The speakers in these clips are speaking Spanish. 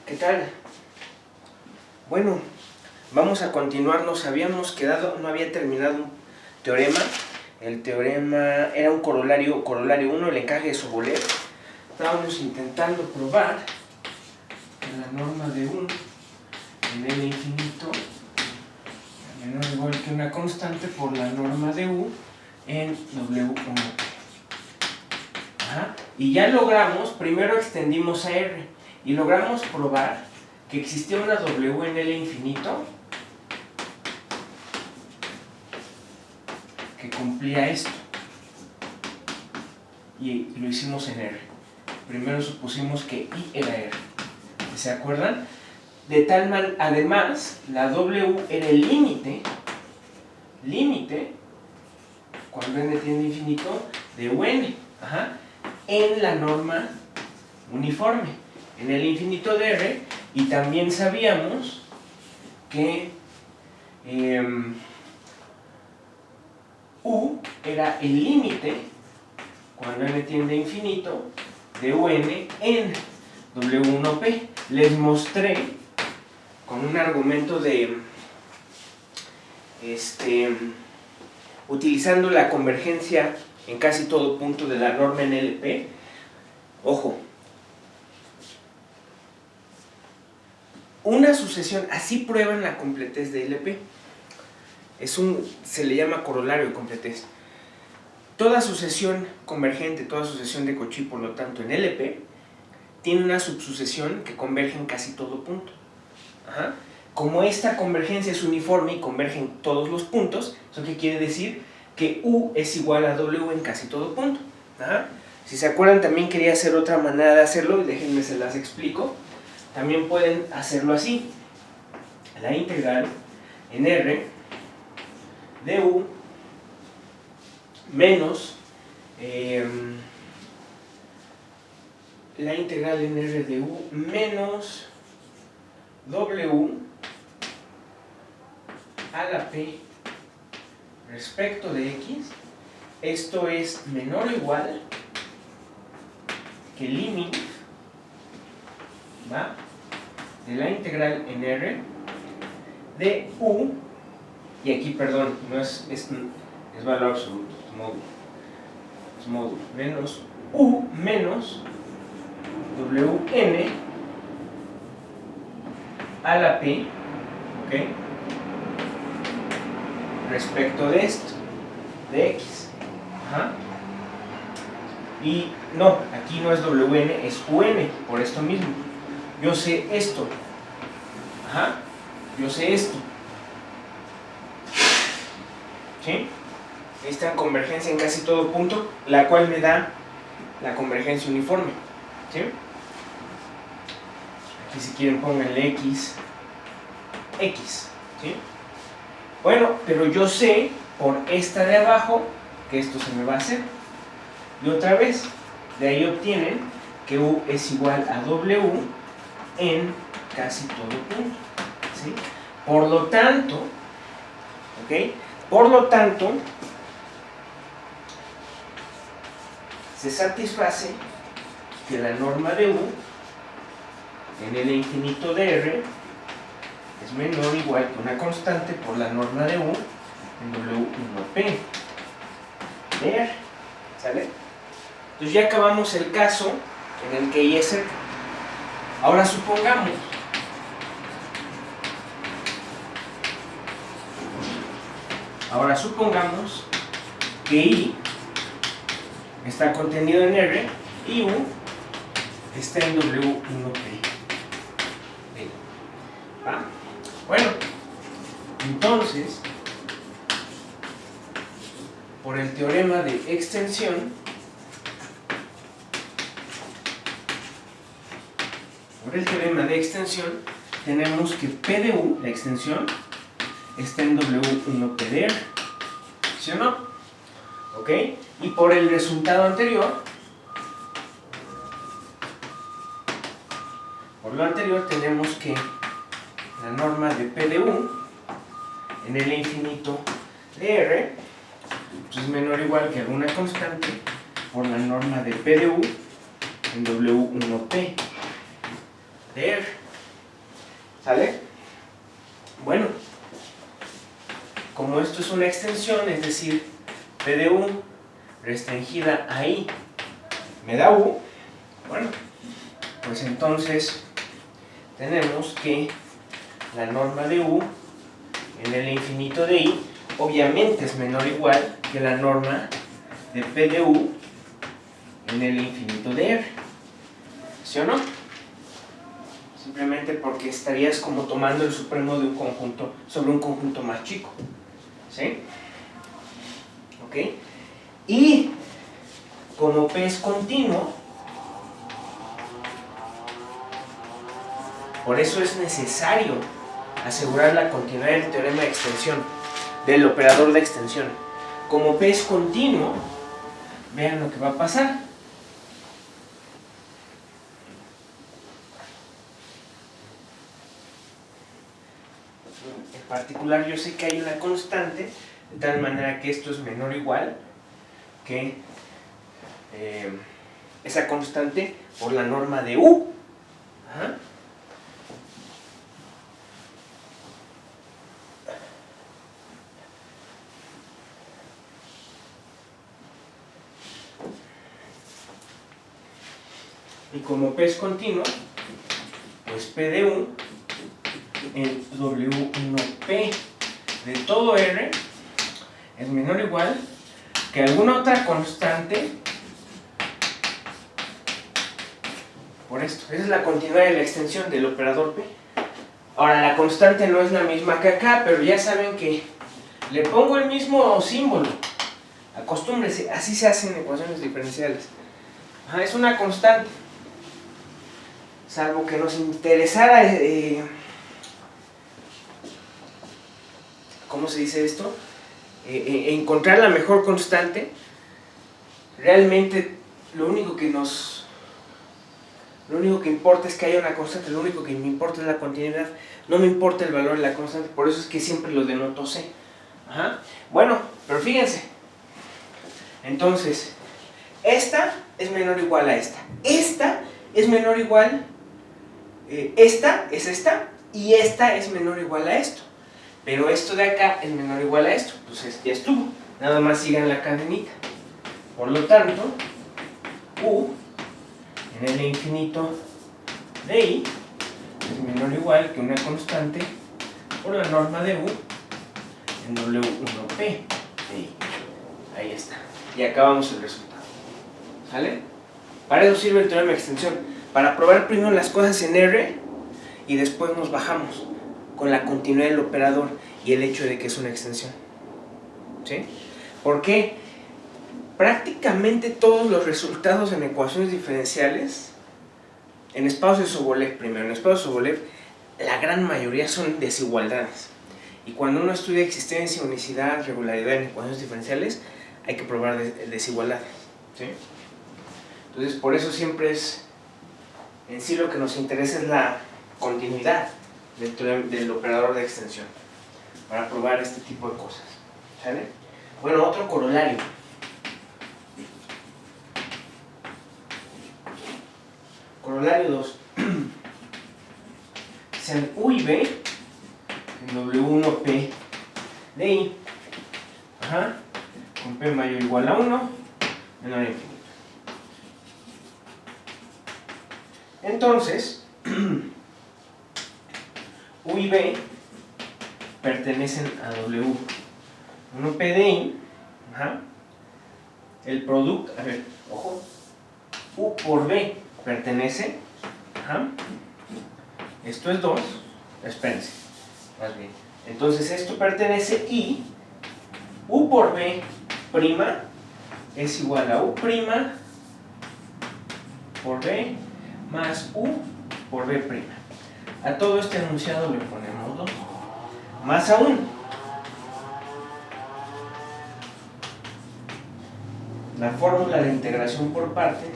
¿Qué tal? Bueno, vamos a continuar. Nos habíamos quedado, no había terminado un teorema. El teorema era un corolario 1, el encaje de Sobolev. Estábamos intentando probar que la norma de U en L infinito es menor o igual que una constante por la norma de U en W1. Y ya logramos, primero extendimos a R y logramos probar que existía una W en L infinito que cumplía esto, y lo hicimos en R. Primero supusimos que I era R, ¿se acuerdan? De tal manera, además, la W era el límite cuando n tiende a infinito de UN en la norma uniforme en el infinito de R. Y también sabíamos que U era el límite cuando n tiende a infinito de UN en W1P. Les mostré con un argumento de utilizando la convergencia en casi todo punto de la norma en LP. Ojo, una sucesión, así prueban la completez de LP. Se le llama corolario de completez. Toda sucesión convergente, toda sucesión de Cauchy, por lo tanto, en LP, tiene una subsucesión que converge en casi todo punto. Como esta convergencia es uniforme y converge en todos los puntos, ¿eso qué quiere decir? Que U es igual a W en casi todo punto. Si se acuerdan, también quería hacer otra manera de hacerlo, y déjenme se las explico. También pueden hacerlo así: la integral en R de U menos la integral en R de U menos W a la P respecto de X. Esto es menor o igual que limit de la integral en R de U, y aquí, perdón, no es valor absoluto, es módulo, menos U menos WN a la P, respecto de esto, de X. Y no, aquí no es WN, es UN, por esto mismo. Yo sé esto. Yo sé esto. ¿Sí? Esta convergencia en casi todo punto, la cual me da la convergencia uniforme. ¿Sí? Aquí, si quieren, pónganle X. ¿Sí? Bueno, pero yo sé por esta de abajo que esto se me va a hacer. Y otra vez, de ahí obtienen que U es igual a W en casi todo punto. ¿Sí? Por lo tanto, se satisface que la norma de U en L infinito de R es menor o igual que una constante por la norma de U en W1P de R. ¿Sale? Entonces ya acabamos el caso en el que I es cerca. Ahora supongamos que I está contenido en R y U está en W1P. Bueno, entonces, por el teorema de extensión, tenemos que P de U, la extensión, está en W1P de R. ¿Sí o no? Y por el resultado anterior, tenemos que la norma de P de U en L infinito de R es menor o igual que alguna constante por la norma de P de U en W1P de R. ¿Sale? Bueno, como esto es una extensión, es decir, P de U restringida a I me da U, bueno, pues entonces tenemos que la norma de U en el infinito de I obviamente es menor o igual que la norma de P de U en el infinito de R. ¿Sí o no? Simplemente porque estarías como tomando el supremo de un conjunto sobre un conjunto más chico. ¿Sí? ¿Ok? Y como P es continuo, por eso es necesario asegurar la continuidad del teorema de extensión, del operador de extensión. Como P es continuo, vean lo que va a pasar. En particular, yo sé que hay una constante, de tal manera que esto es menor o igual que esa constante por la norma de U. Ajá. Y como P es continuo, pues P de U en W1P de todo R es menor o igual que alguna otra constante por esto. Esa es la continuidad de la extensión del operador P. Ahora, la constante no es la misma que acá, pero ya saben que le pongo el mismo símbolo. Acostúmbrese, así se hacen ecuaciones diferenciales. Ajá, es una constante. Salvo que nos interesara, ¿cómo se dice esto? Encontrar la mejor constante. Realmente lo único que importa es que haya una constante, lo único que me importa es la continuidad, no me importa el valor de la constante, por eso es que siempre lo denoto C. Ajá. Bueno, pero fíjense, entonces, esta es menor o igual a esta es menor o igual, esta es esta, y esta es menor o igual a esto, pero esto de acá es menor o igual a esto, entonces ya estuvo, nada más sigan la cadenita. Por lo tanto, U en el infinito de I es menor o igual que una constante por la norma de U en W1P de I. Ahí está. Y acabamos el resultado. ¿Sale? Para eso sirve el teorema de extensión. Para probar primero las cosas en R y después nos bajamos con la continuidad del operador y el hecho de que es una extensión. ¿Sí? ¿Por qué? Prácticamente todos los resultados en ecuaciones diferenciales, en espacios de Sobolev primero, en espacios de Sobolev, la gran mayoría son desigualdades. Y cuando uno estudia existencia, unicidad, regularidad en ecuaciones diferenciales, hay que probar desigualdades. ¿Sí? Entonces, por eso siempre es, en sí lo que nos interesa es la continuidad del operador de extensión, para probar este tipo de cosas. ¿Sale? Bueno, otro corolario. Corolario 2. Sean U y B en W1P de I. Ajá. Con P mayor o igual a 1 menor a infinito. Entonces, U y B pertenecen a W1P de I. Ajá. El producto, a ver, ojo, U por B pertenece, ajá, esto es 2, espérense, más bien, entonces esto pertenece y U por B prima es igual a U prima por B más U por B prima. A todo este enunciado le ponemos 2, más aún, la fórmula de integración por partes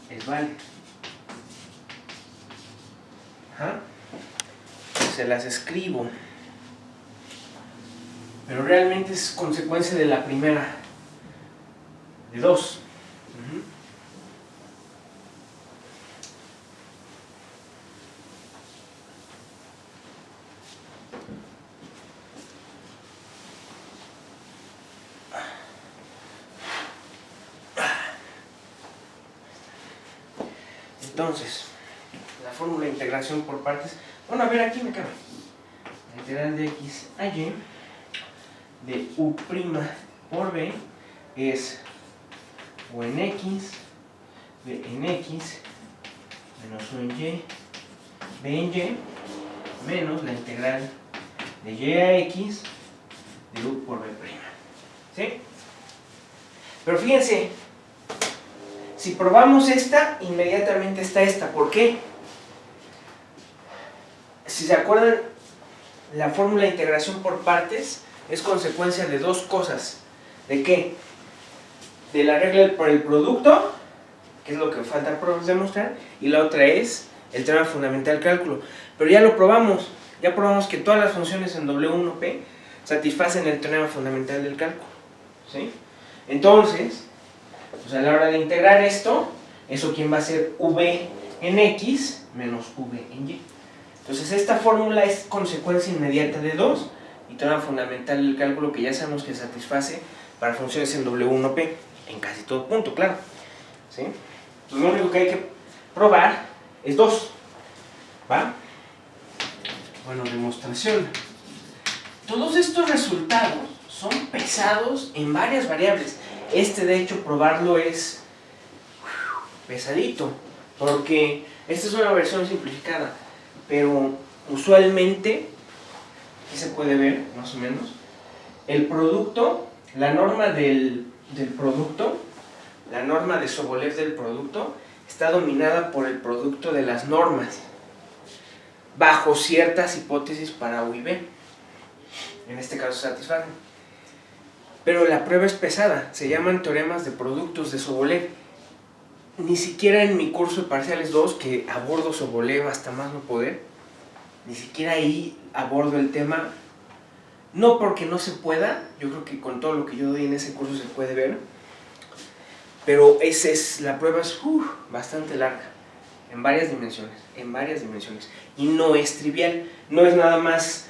es válida. Ajá. Se las escribo. pero realmente es consecuencia de la primera, de 2. Entonces, la fórmula de integración por partes, bueno, a ver, aquí me cabe. La integral de x a y de u' por b es u en x, b en x, menos u en y, b en y, menos la integral de y a x de u por b'. ¿Sí? Pero fíjense, si probamos esta, inmediatamente está esta. ¿Por qué? Si se acuerdan, la fórmula de integración por partes es consecuencia de 2 cosas. ¿De qué? De la regla por el producto, que es lo que falta por demostrar, y la otra es el teorema fundamental del cálculo. Pero ya lo probamos, ya probamos que todas las funciones en W1P satisfacen el teorema fundamental del cálculo. ¿Sí? Entonces, pues a la hora de integrar esto, ¿eso quién va a ser? V en x menos V en y. Entonces esta fórmula es consecuencia inmediata de 2 y teorema fundamental del cálculo que ya sabemos que satisface para funciones en W1P, en casi todo punto, claro. ¿Sí? Entonces lo único que hay que probar es 2. ¿Va? Bueno, demostración. Todos estos resultados son pesados en varias variables. De hecho, probarlo es pesadito, porque esta es una versión simplificada, pero usualmente, aquí se puede ver más o menos, el producto, la norma del producto, la norma de Sobolev del producto, está dominada por el producto de las normas, bajo ciertas hipótesis para U y B. En este caso satisfacen. Pero la prueba es pesada, se llaman teoremas de productos de Sobolev. Ni siquiera en mi curso de parciales 2, que abordo Sobolev hasta más no poder, ni siquiera ahí abordo el tema, no porque no se pueda, yo creo que con todo lo que yo doy en ese curso se puede ver, pero la prueba es bastante larga, en varias dimensiones, y no es trivial, no es nada más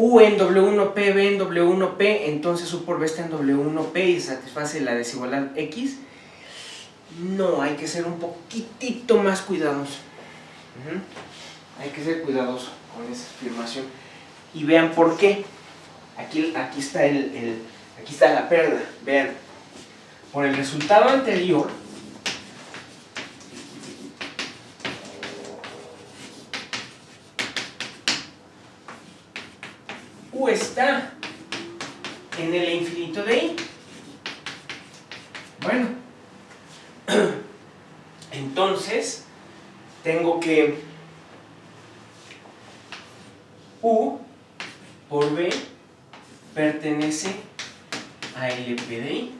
U en W1P, B en W1P, entonces U por B está en W1P y satisface la desigualdad X. No, hay que ser un poquitito más cuidadoso. Hay que ser cuidadoso con esa afirmación. Y vean por qué. Aquí está aquí está la perla. Vean. Por el resultado anterior, U está en el infinito de I. Bueno, entonces tengo que U por B pertenece a LP de I.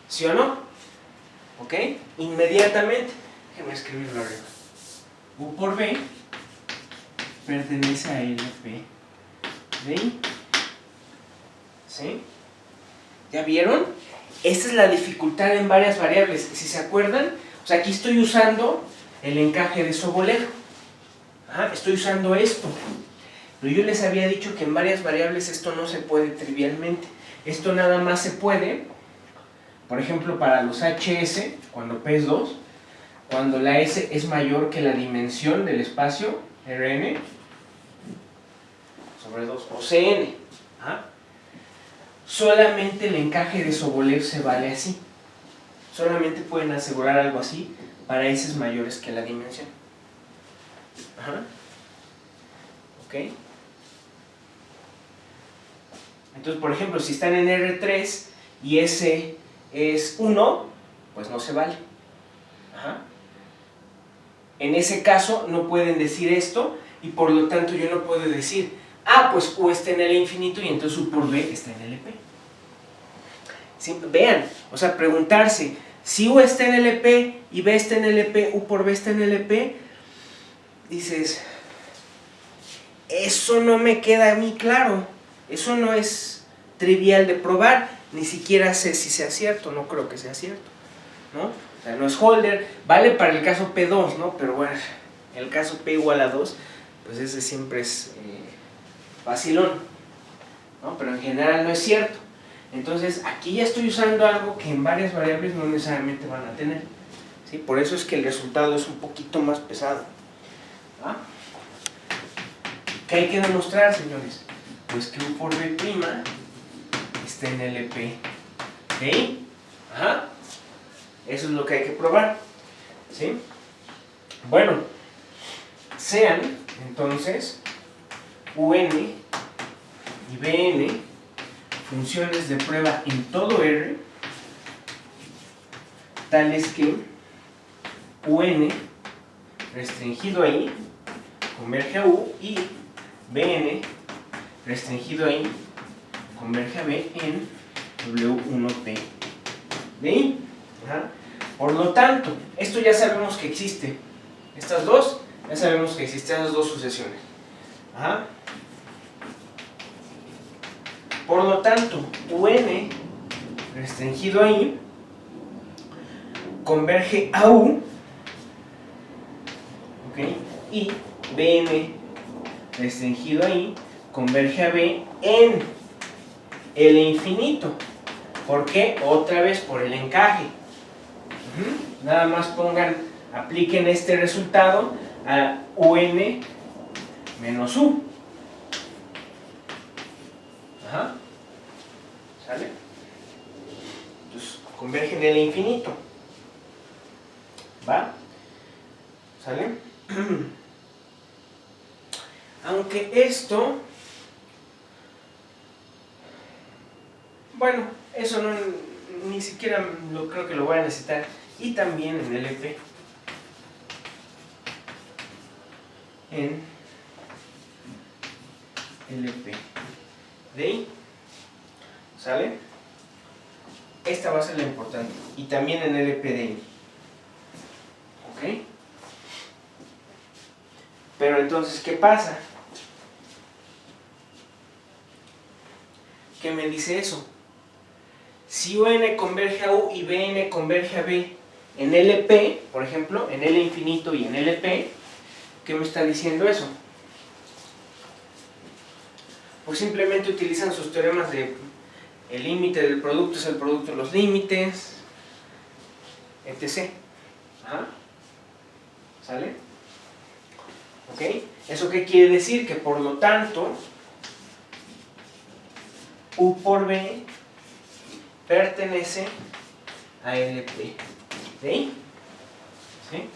¿Sí o no? ¿Ok? Inmediatamente, déjenme escribirlo arriba. U por B pertenece a LP de I. ¿Sí? ¿Ya vieron? Esta es la dificultad en varias variables. Si se acuerdan, o sea, aquí estoy usando el encaje de Sobolev. Estoy usando esto. Pero yo les había dicho que en varias variables esto no se puede trivialmente. Esto nada más se puede, por ejemplo, para los HS, cuando P es 2, cuando la S es mayor que la dimensión del espacio, Rn, sobre 2, o Cn. Solamente el encaje de Sobolev se vale así. Solamente pueden asegurar algo así para S mayores que la dimensión. ¿Ok? Entonces, por ejemplo, si están en R3 y S es 1, pues no se vale. En ese caso no pueden decir esto y por lo tanto yo no puedo decir, pues U está en el infinito y entonces U por B está en LP. ¿Sí? Vean, o sea, preguntarse, si U está en LP y B está en LP, U por B está en LP, dices, eso no me queda a mí claro, eso no es trivial de probar, ni siquiera sé si sea cierto, no creo que sea cierto, ¿no? O sea, no es holder, vale para el caso P2, ¿no? Pero bueno, el caso P igual a 2, pues ese siempre es vacilón, ¿no? Pero en general no es cierto. Entonces aquí ya estoy usando algo que en varias variables no necesariamente van a tener, ¿sí? Por eso es que el resultado es un poquito más pesado, ¿ah? ¿Qué hay que demostrar, señores? Pues que U por B' está en LP de I. Ajá. Eso es lo que hay que probar, ¿sí? Bueno, sean entonces UN y BN funciones de prueba en todo R, tales que UN restringido a I converge a U y BN restringido a I converge a B en W1P de I. Ajá. Por lo tanto, esto ya sabemos que existe. Estas dos, ya sabemos que existen esas dos sucesiones. Ajá. Por lo tanto, UN restringido a I converge a U, ¿okay? Y BN restringido a I converge a B en el infinito. ¿Por qué? Otra vez por el encaje. Nada más apliquen este resultado a UN menos U. Ajá. ¿Sale? Entonces convergen en el infinito. ¿Va? ¿Sale? Aunque esto, bueno, eso no, ni siquiera creo que lo voy a necesitar. Y también en LP. En LP de I. ¿Sale? Esta va a ser la importante. Y también en LP de I. ¿Ok? Pero entonces, ¿qué pasa? ¿Qué me dice eso? Si UN converge a U y BN converge a B en LP, por ejemplo, en L infinito y en LP, ¿qué me está diciendo eso? Pues simplemente utilizan sus teoremas de el límite del producto es el producto de los límites, etc. Ajá. ¿Sale? ¿Ok? ¿Eso qué quiere decir? Que por lo tanto, U por B pertenece a LP de I. ¿Sí?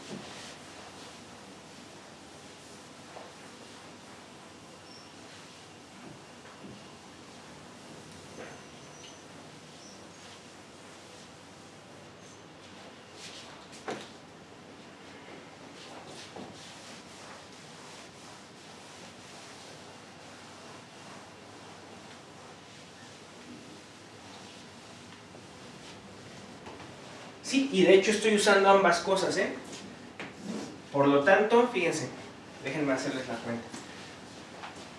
Sí, y de hecho estoy usando ambas cosas, ¿eh? Por lo tanto, fíjense, déjenme hacerles la cuenta.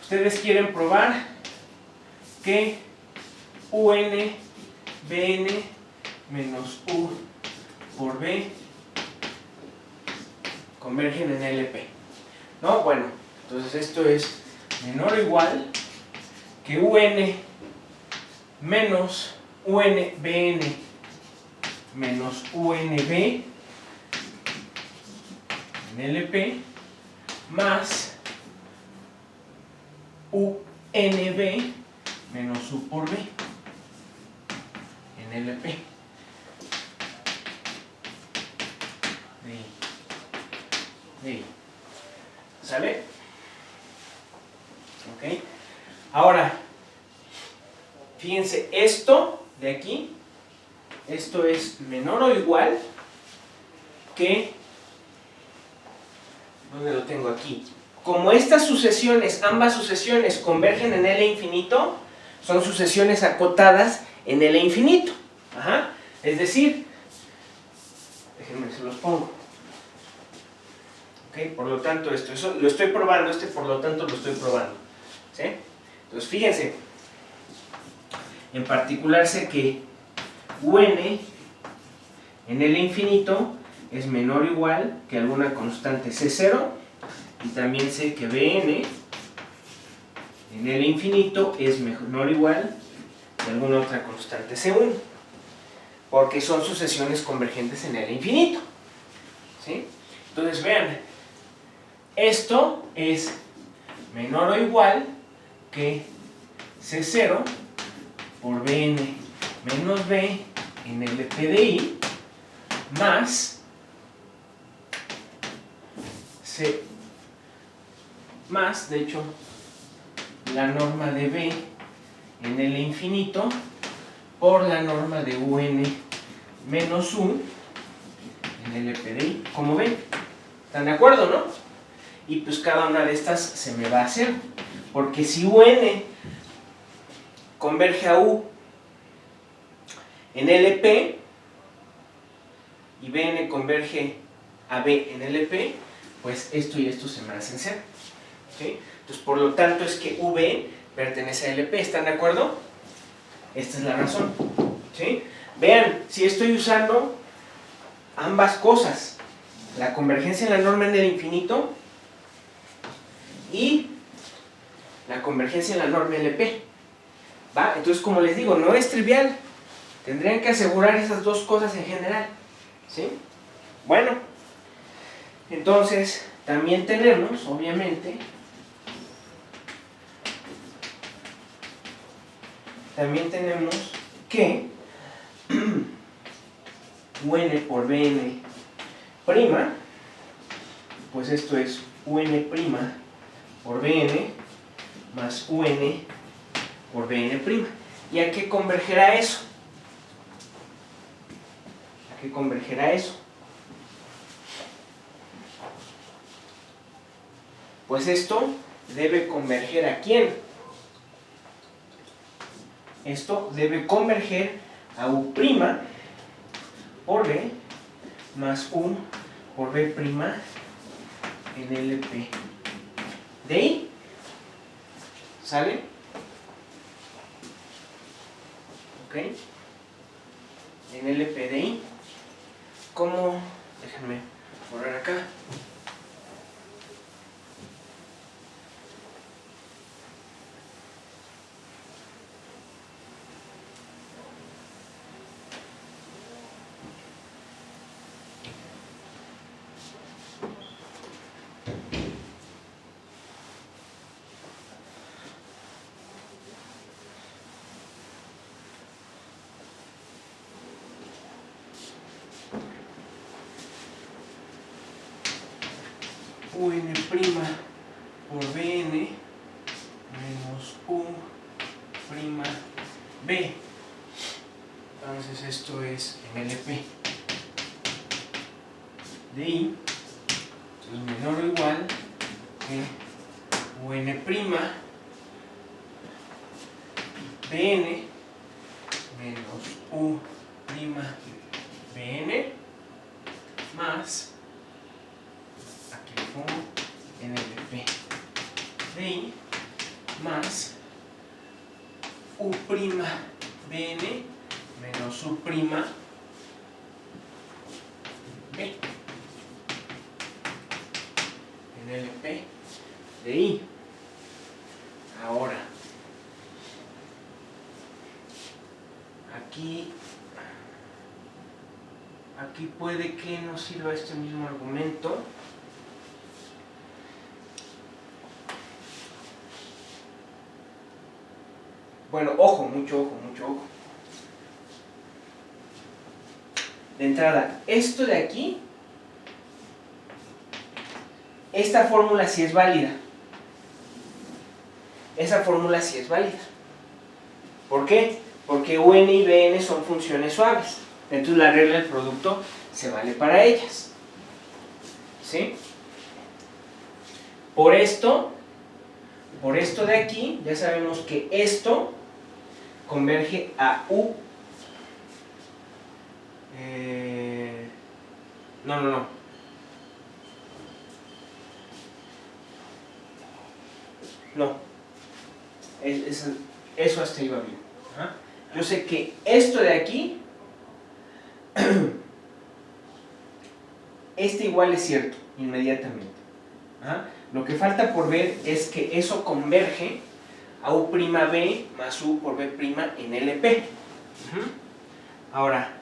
Ustedes quieren probar que UN, BN menos U por B convergen en LP. ¿No? Bueno, entonces esto es menor o igual que UN menos UNBN menos UNB en LP más UNB menos U por B en LP. De ahí. ¿Sale? Ok. Ahora, fíjense, esto de aquí, esto es menor o igual que, ¿dónde lo tengo aquí? Como estas sucesiones, ambas sucesiones convergen en L infinito, son sucesiones acotadas en L infinito. Ajá. Es decir, déjenme se los pongo. Ok, por lo tanto esto, eso lo estoy probando, por lo tanto lo estoy probando. ¿Sí? Entonces fíjense, En particular sé que UN en el infinito es menor o igual que alguna constante C0, y también sé que Bn en el infinito es menor o igual que alguna otra constante C1, porque son sucesiones convergentes en el infinito, ¿sí? Entonces vean, esto es menor o igual que C0 por Bn menos B en LP de I más C más, de hecho, la norma de B en el infinito por la norma de UN menos U en LP de I. Como ven, ¿están de acuerdo, no? Y pues cada una de estas se me va a hacer, porque si UN converge a U en LP y Bn converge a B en LP, pues esto y esto se me hacen ser, ¿sí? Entonces, por lo tanto, es que V pertenece a LP, ¿están de acuerdo? Esta es la razón, ¿sí? Vean, si estoy usando ambas cosas, la convergencia en la norma en el infinito y la convergencia en la norma LP, ¿va? Entonces, como les digo, no es trivial, tendrían que asegurar esas dos cosas en general, ¿sí? Bueno, entonces también tenemos, obviamente, que UN por Bn prima, pues esto es UN prima por Bn más UN por Bn prima. ¿Y a qué convergerá eso? ¿A qué convergerá eso? Pues esto debe converger ¿a quién? Esto debe converger a U' por B más U por B' en LP de I. ¿Sale? ¿Ok? En LP de I. ¿Cómo? Déjenme borrar acá. UN' por Bn menos U' B. Entonces esto es en LP de I, es menor o igual que UN' Bn menos U' Bn más, aquí lo pongo, en LP de I más U' Bn menos U' B en LP de I. Ahora, aquí puede que no sirva este mismo argumento. Bueno, ojo, mucho ojo, mucho ojo. De entrada, esto de aquí, esta fórmula sí es válida. Esa fórmula sí es válida. ¿Por qué? Porque UN y Bn son funciones suaves. Entonces la regla del producto se vale para ellas. ¿Sí? Por esto de aquí, ya sabemos que esto converge a U. No. No. Eso hasta iba bien. yo sé que esto de aquí, este igual es cierto, inmediatamente. ¿Ah? Lo que falta por ver es que eso converge a U' B más U por B' en LP. Ahora,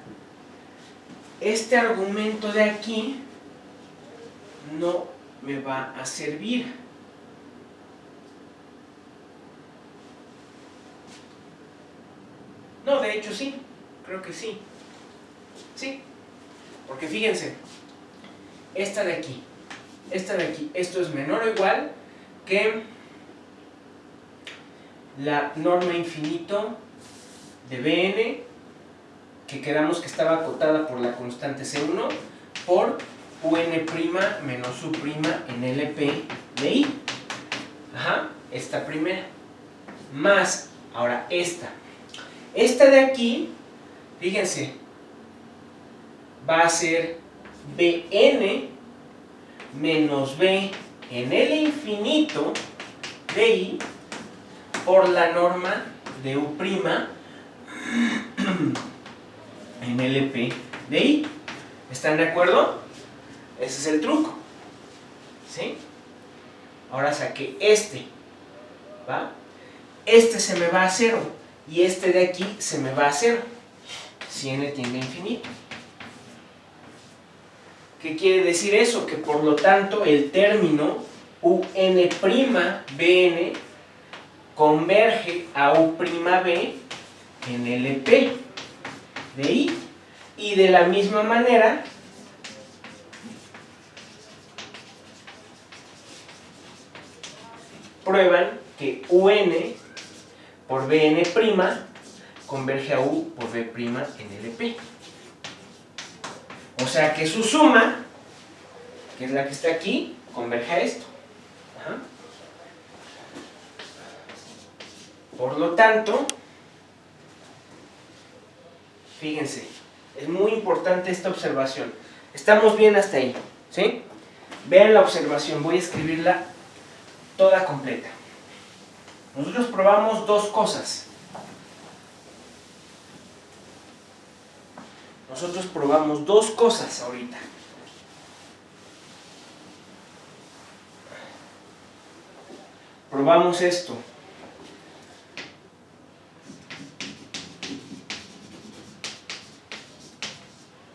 este argumento de aquí no me va a servir. No, de hecho sí, creo que sí. Sí, porque fíjense, esta de aquí, esto es menor o igual que la norma infinito de Bn, que quedamos que estaba acotada por la constante C1, por Un' menos U' en LP de I. Ajá, esta primera. Más, ahora esta. Esta de aquí, fíjense, va a ser Bn menos B en L infinito de I por la norma de U' en LP de I. ¿Están de acuerdo? Ese es el truco. ¿Sí? Ahora saqué este. ¿Va? Este se me va a 0 y este de aquí se me va a 0 si n tiende a infinito. ¿Qué quiere decir eso? Que por lo tanto el término UN'Bn converge a U'B en LP de I, y de la misma manera prueban que UN por Bn' converge a U por B' en LP. O sea que su suma, que es la que está aquí, converge a esto. Ajá. Por lo tanto, fíjense, es muy importante esta observación. Estamos bien hasta ahí, ¿sí? Vean la observación, voy a escribirla toda completa. Nosotros probamos dos cosas. Nosotros probamos dos cosas ahorita. Probamos esto.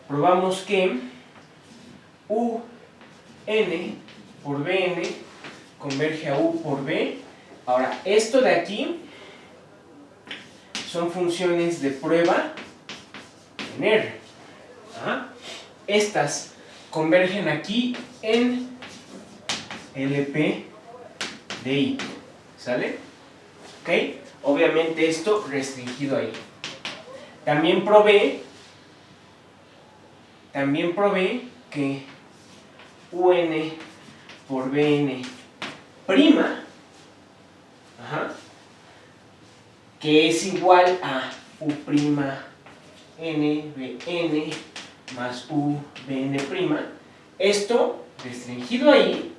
Probamos que UN por Bn converge a U por B. Ahora, esto de aquí son funciones de prueba en R. Ajá. Estas convergen aquí en LP de I. ¿Sale? ¿Ok? Obviamente esto restringido ahí. También probé que UN por Bn prima, ajá, que es igual a U'N Bn más U Bn prima, esto restringido ahí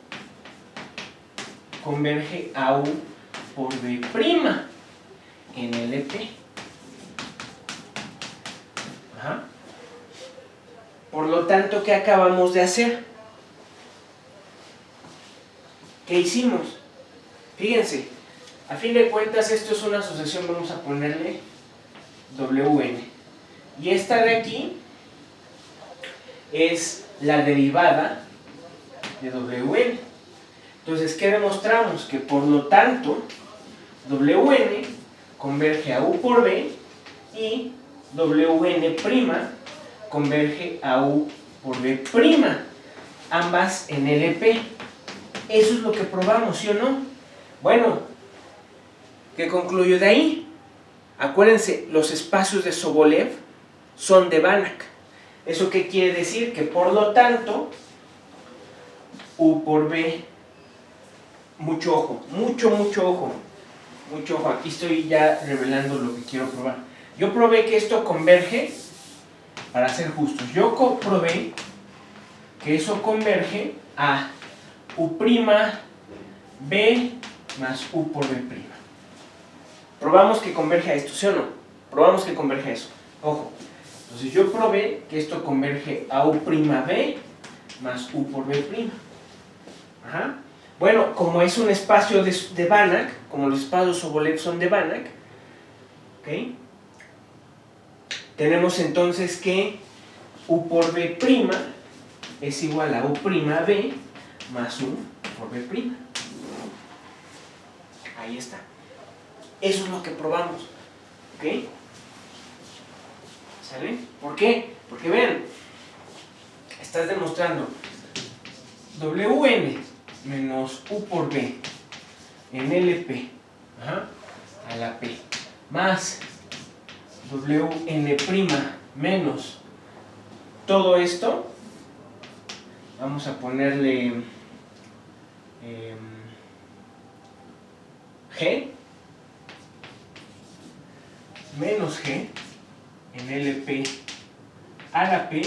converge a U por B prima en LP. Ajá. Por lo tanto, ¿qué acabamos de hacer? ¿Qué hicimos? Fíjense, a fin de cuentas esto es una asociación, vamos a ponerle Wn. Y esta de aquí es la derivada de Wn. Entonces, ¿qué demostramos? Que por lo tanto, Wn converge a U por B y Wn' converge a U por B', ambas en LP. Eso es lo que probamos, ¿sí o no? Bueno, ¿qué concluyo de ahí? Acuérdense, los espacios de Sobolev son de Banach. ¿Eso qué quiere decir? Que por lo tanto, U por B, mucho ojo, mucho ojo, aquí estoy ya revelando lo que quiero probar. Yo probé que esto converge, para ser justos, yo comprobé que eso converge a U' B más U por B'. Probamos que converge a esto, ¿sí o no? Probamos que converge a eso. Ojo. Entonces yo probé que esto converge a U' B más U por B'. Ajá. Bueno, como es un espacio de Banach, como los espacios Sobolev son de Banach, ¿okay? Tenemos entonces que U por B' es igual a U' B más U por B'. Ahí está. Eso es lo que probamos. ¿Ok? ¿Sale? ¿Por qué? Porque vean, estás demostrando Wn menos U por B en LP, ajá, a la P, más Wn' menos todo esto, vamos a ponerle G menos G en LP a la P.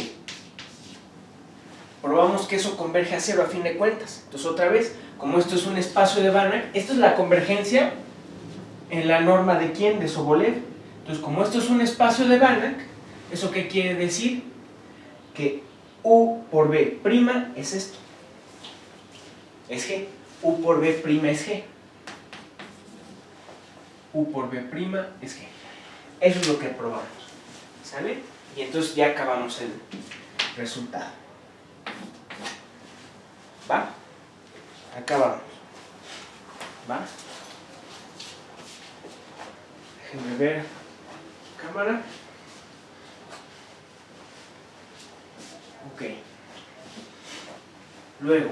Probamos que eso converge a cero a fin de cuentas. Entonces otra vez, como esto es un espacio de Banach, esto es la convergencia en la norma de ¿quién? De Sobolev. Entonces como esto es un espacio de Banach, ¿eso qué quiere decir? Que U por B' es esto. Es G. U por B' es G. U por B' es G. Eso es lo que probamos. ¿Sale? Y entonces ya acabamos el resultado. ¿Va? Acabamos. ¿Va? Déjenme ver. Cámara. Ok. Luego.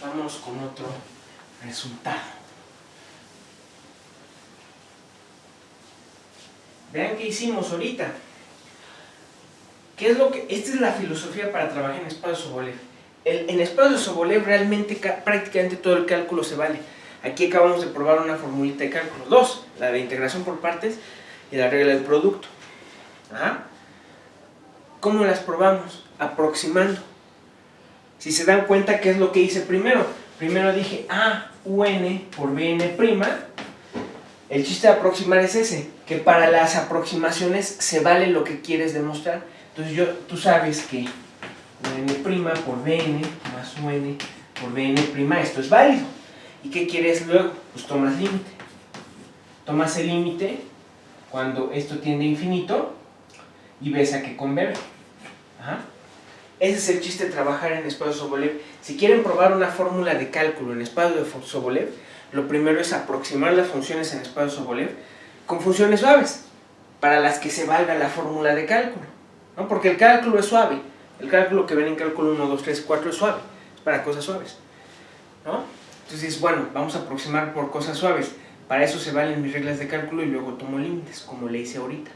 Vamos con otro resultado. Vean qué hicimos ahorita. ¿Qué es lo que? Esta es la filosofía para trabajar en espacios Sobolev. En espacios Sobolev realmente prácticamente todo el cálculo se vale. Aquí acabamos de probar una formulita de cálculo. Dos, la de integración por partes y la regla del producto. Ajá. ¿Cómo las probamos? Aproximando. Si se dan cuenta, ¿qué es lo que hice primero? Primero dije, UN por Bn'. El chiste de aproximar es ese, que para las aproximaciones se vale lo que quieres demostrar. Entonces tú sabes que UN' por Bn más UN por Bn', esto es válido. ¿Y qué quieres luego? Pues tomas límite. Tomas el límite cuando esto tiende a infinito y ves a qué converge. Ajá. Ese es el chiste de trabajar en espacio Sobolev. Si quieren probar una fórmula de cálculo en espacio de Sobolev, lo primero es aproximar las funciones en espacio Sobolev con funciones suaves, para las que se valga la fórmula de cálculo, ¿no? Porque el cálculo es suave. El cálculo que ven en cálculo 1, 2, 3, 4 es suave, es para cosas suaves, ¿no? Entonces, bueno, vamos a aproximar por cosas suaves. Para eso se valen mis reglas de cálculo y luego tomo límites, como le hice ahorita.